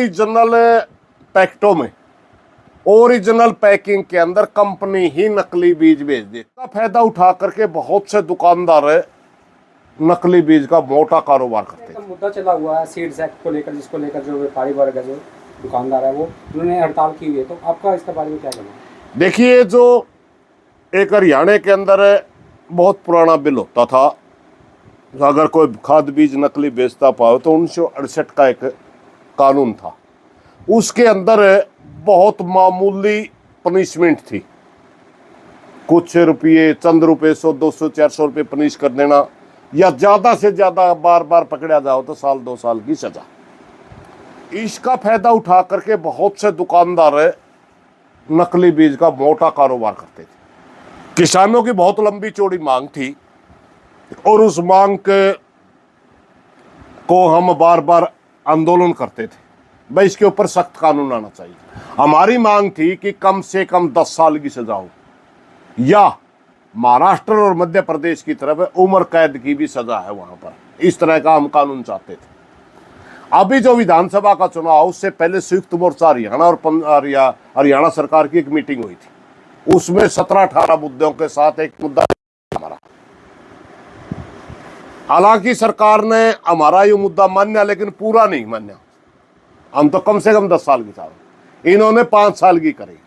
Original पैकेटों में, original packing के अंदर कंपनी ही नकली बीज बेच देती है। फायदा उठा करके बहुत से दुकानदार नकली बीज का मोटा कारोबार करते हैं। मुद्दा चला हुआ है सीड्स एक्ट को लेकर, जिसको लेकर जो व्यापारी वर्ग है, जो दुकानदार है, वो उन्होंने हड़ताल की हुई है। तो आपका इसके बारे में क्या कहना है? देखिए, जो एक हरियाणा के अंदर बहुत पुराना बिल होता था, अगर कोई खाद बीज नकली बेचता पाओ तो 1968 का एक कानून था। उसके अंदर बहुत मामूली पनिशमेंट थी, कुछ रुपये, चंद रुपये, 100, 200, 400 रुपये पनिश कर देना, या ज़्यादा से ज़्यादा बार बार पकड़ा जाओ तो 1-2 साल की सजा। इसका फायदा उठा करके बहुत से दुकानदार नकली बीज का मोटा कारोबार करते थे। किसानों की बहुत लंबी चौड़ी मांग थी और उस मांग को हम बार बार आंदोलन करते थे, भाई इसके ऊपर सख्त कानून आना चाहिए। हमारी मांग थी कि कम से कम 10 साल की सजा हो, या महाराष्ट्र और मध्य प्रदेश की तरफ उम्र कैद की भी सजा है वहां पर। इस तरह का हम कानून चाहते थे। अभी जो विधानसभा का चुनाव, उससे पहले संयुक्त मोर्चा हरियाणा और हरियाणा सरकार की एक मीटिंग हुई थी। उसमें 17-18 मुद्दों के साथ एक मुद्दा हमारा, हालांकि सरकार ने हमारा ये मुद्दा मान्या लेकिन पूरा नहीं मान्या। हम तो कम से कम 10 साल की चाहे, इन्होंने 5 साल की करी,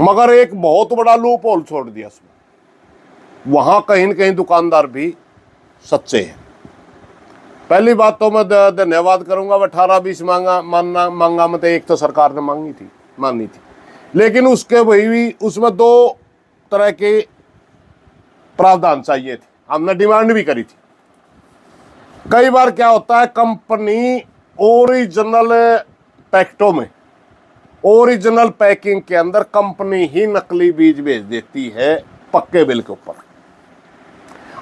मगर एक बहुत बड़ा लूप होल छोड़ दिया उसमें। वहां कहीं न कहीं दुकानदार भी सच्चे हैं। पहली बात तो मैं धन्यवाद करूंगा, 18-20 मांगा में एक तो सरकार ने मांगी थी, लेकिन उसके वही भी उसमें 2 तरह के प्रावधान चाहिए थे। हमने डिमांड भी करी थी। कई बार क्या होता है, कंपनी ओरिजिनल पैकेटों में, ओरिजिनल पैकिंग के अंदर कंपनी ही नकली बीज बेच देती है पक्के बिल के ऊपर।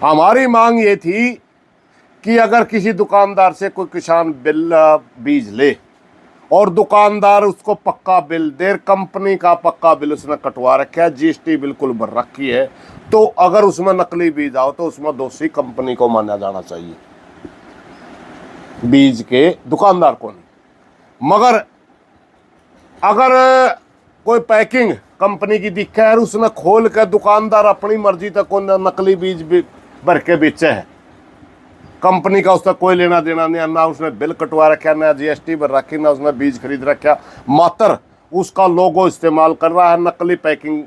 हमारी मांग ये थी कि अगर किसी दुकानदार से कोई किसान बीज ले और दुकानदार उसको पक्का बिल दे, कंपनी का पक्का बिल उसने कटवा रखा है, जीएसटी बिल्कुल भर रखी है, तो अगर उसमें नकली बीज आओ तो उसमें दोषी कंपनी को माना जाना चाहिए, बीज के दुकानदार को नहीं। मगर अगर कोई पैकिंग कंपनी की दिखा है, उसने खोल कर दुकानदार अपनी मर्जी तक को नकली बीज भर के बेचे है, कंपनी का उसका कोई लेना देना नहीं, ना उसने बिल कटवा रखा, ना जीएसटी भर रखी, ना उसने बीज खरीद रखा, मात्र उसका लोगो इस्तेमाल कर रहा है, नकली पैकिंग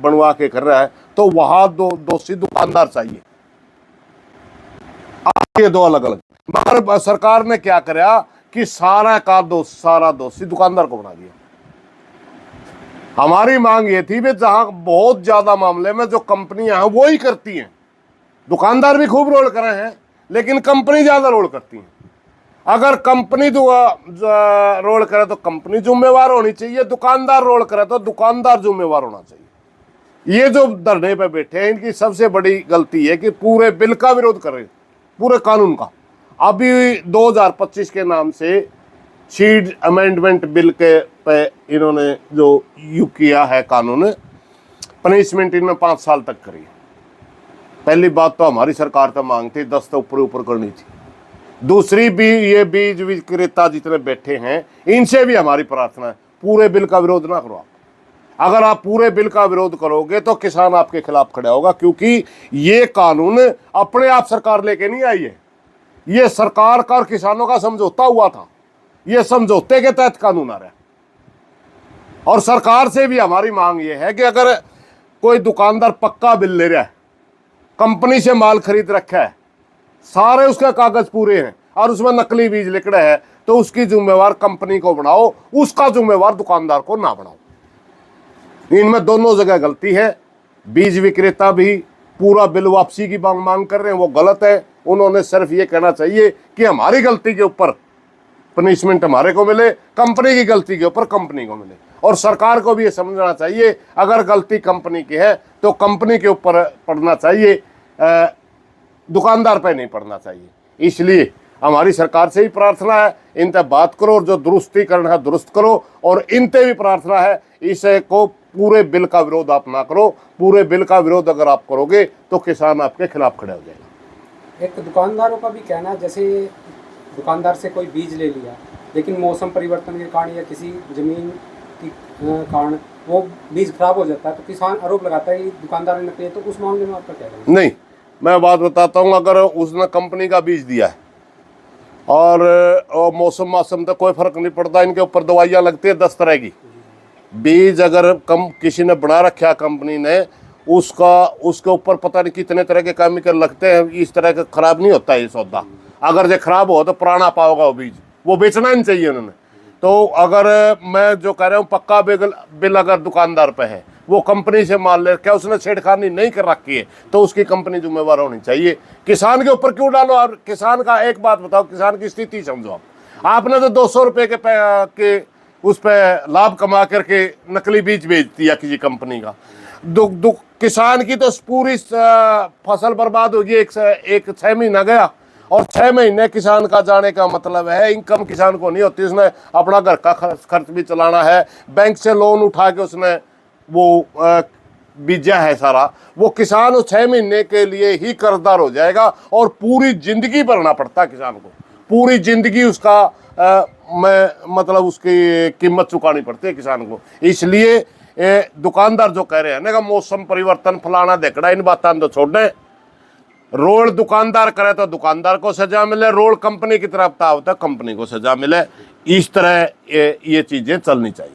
बनवा के कर रहा है, तो वहां दोषी दुकानदार चाहिए। ये 2 अलग अलग। मगर सरकार ने क्या करा कि सारा दोषी दुकानदार को बना दिया। हमारी मांग ये थी, वे जहां बहुत ज्यादा मामले में जो कंपनियां हैं वो ही करती हैं, दुकानदार भी खूब रोल करे हैं, लेकिन कंपनी ज्यादा रोल करती है। अगर कंपनी रोल करे तो कंपनी जिम्मेवार होनी चाहिए, दुकानदार रोल करे तो दुकानदार जिम्मेवार होना चाहिए। ये जो धरने पे बैठे हैं, इनकी सबसे बड़ी गलती है कि पूरे बिल का विरोध कर रहे हैं, पूरे कानून का। अभी 2025 के नाम से सीड अमेंडमेंट बिल के पे इन्होंने जो किया है कानून, पनिशमेंट इन्होंने 5 साल तक करी है। पहली बात तो हमारी सरकार तो मांग थी 10 तो ऊपर करनी थी। दूसरी भी, ये बीज विक्रेता जितने बैठे हैं, इनसे भी हमारी प्रार्थना है, पूरे बिल का विरोध ना करो आप। अगर आप पूरे बिल का विरोध करोगे तो किसान आपके खिलाफ खड़ा होगा, क्योंकि ये कानून अपने आप सरकार लेके नहीं आई है, ये सरकार का और किसानों का समझौता हुआ था। ये समझौते के तहत कानून आ रहा है। और सरकार से भी हमारी मांग ये है कि अगर कोई दुकानदार पक्का बिल ले रहा है, कंपनी से माल खरीद रखा है, सारे उसके कागज पूरे हैं और उसमें नकली बीज लिख रहे हैं, तो उसकी जिम्मेवार कंपनी को बनाओ, उसका जिम्मेवार दुकानदार को ना बनाओ। इनमें दोनों जगह गलती है। बीज विक्रेता भी पूरा बिल वापसी की मांग कर रहे हैं, वो गलत है। उन्होंने सिर्फ ये कहना चाहिए कि हमारी गलती के ऊपर पनिशमेंट हमारे को मिले, कंपनी की गलती के ऊपर कंपनी को मिले। और सरकार को भी ये समझना चाहिए, अगर गलती कंपनी की है तो कंपनी के ऊपर पड़ना चाहिए, दुकानदार पे नहीं पड़ना चाहिए। इसलिए हमारी सरकार से ही प्रार्थना है, इन तक बात करो और जो दुरुस्ती करना है दुरुस्त करो। और इन ते भी प्रार्थना है, इसे को पूरे बिल का विरोध आप ना करो। पूरे बिल का विरोध अगर आप करोगे तो किसान आपके खिलाफ खड़े हो जाएगा। एक दुकानदारों का भी कहना है, जैसे दुकानदार से कोई बीज ले लिया लेकिन मौसम परिवर्तन के कारण या किसी जमीन की कारण वो बीज खराब हो जाता है, तो किसान आरोप लगाता है कि दुकानदार ने नकली है, तो उस मामले में आपका क्या कहना है? नहीं, मैं बात बताता हूँ, अगर उसने कंपनी का बीज दिया है और मौसम तो कोई फर्क नहीं पड़ता, इनके ऊपर दवाइयाँ लगती है 10 तरह की। बीज अगर किसी ने बना रखा कंपनी ने, उसके ऊपर पता नहीं कितने तरह के केमिकल लगते हैं, इस तरह का खराब नहीं होता ये सौदा। अगर ये खराब हो तो पुराना पाओगा वो बीज, वो बेचना ही नहीं चाहिए उन्होंने। तो अगर मैं जो कह रहा हूँ, पक्का बिल अगर दुकानदार पे है, वो कंपनी से मान ले, क्या उसने छेड़खानी नहीं कर रखी है, तो उसकी कंपनी जिम्मेवार होनी चाहिए। किसान के ऊपर क्यों डालो? और किसान का एक बात बताओ, किसान की स्थिति समझो। आपने तो 200 रुपये के उस पर लाभ कमा करके नकली बीज बेच दिया किसी कंपनी का। किसान की तो पूरी फसल बर्बाद होगी। एक 6 महीना गया, और 6 महीने किसान का जाने का मतलब है इनकम किसान को नहीं होती। उसने अपना घर का खर्च भी चलाना है, बैंक से लोन उठा के उसने वो बीजा है सारा। वो किसान उस 6 महीने के लिए ही कर्जदार हो जाएगा, और पूरी जिंदगी भरना पड़ता है किसान को। पूरी जिंदगी उसका मतलब उसकी कीमत चुकानी पड़ती है किसान को। इसलिए दुकानदार जो कह रहे हैं ना कि मौसम परिवर्तन फलाना देखड़ा, इन बातों तो छोड़े। रोल दुकानदार करे तो दुकानदार को सजा मिले, रोल कंपनी की तरफ था कंपनी को सजा मिले। इस तरह ये चीजें चलनी चाहिए।